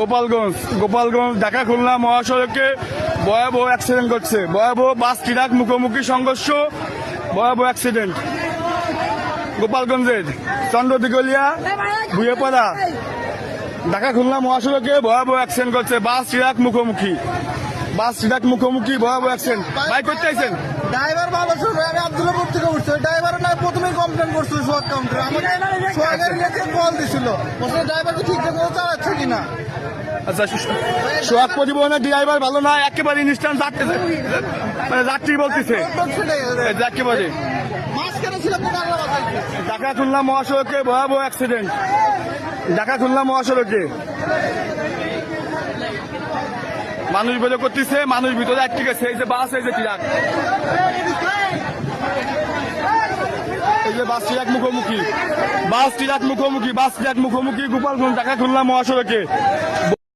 গোপালগঞ্জ ঢাকা খুলনা মহাসড়কে ভয়াবহ অ্যাক্সিডেন্ট ঘটছে। ভয়াবহ বাস ট্রাক মুখোমুখি সংঘর্ষ, ভয়াবহ অ্যাক্সিডেন্ট গোপালগঞ্জের চন্দ্রদিগলিয়া ভুয়েপাড়া ঢাকা খুলনা মহাসড়কে ভয়াবহ অ্যাক্সিডেন্ট ঘটছে। বাস ট্রাক মুখোমুখি ভয়াবহ অ্যাক্সিডেন্ট। ভাই করতে আইছেন? ড্রাইভার ভালো ছিল, আমি আব্দুল্লাহপুর থেকে উঠছি। ড্রাইভার না প্রথমেই কমপ্লেন করছিল সোহাগ কাউন্টারে, আমাকে সোহাগের কাছে কল দিছিল, বলছে ড্রাইভারকে ঠিকঠাক মতো চালাচ্ছে কিনা। আচ্ছা, সোহাগ পরিবহনের ড্রাইভার ভালো না, একেবারে ইনস্ট্যান্ট মানে যাত্রী বলতেছে একেবারে। মাঝখানে ছিল ঢাকা খুলনা মহাসড়কে ভয়াবহ অ্যাক্সিডেন্ট। ঢাকা খুলনা মহাসড়কে মানুষ বেরো করতেছে, মানুষ ভিতরে আটকে গেছে। এই যে বাস, এই যে ট্রাক, এই যে বাস ট্রাক মুখোমুখি গোপালগঞ্জ ঢাকা খুলনা মহাসড়কে।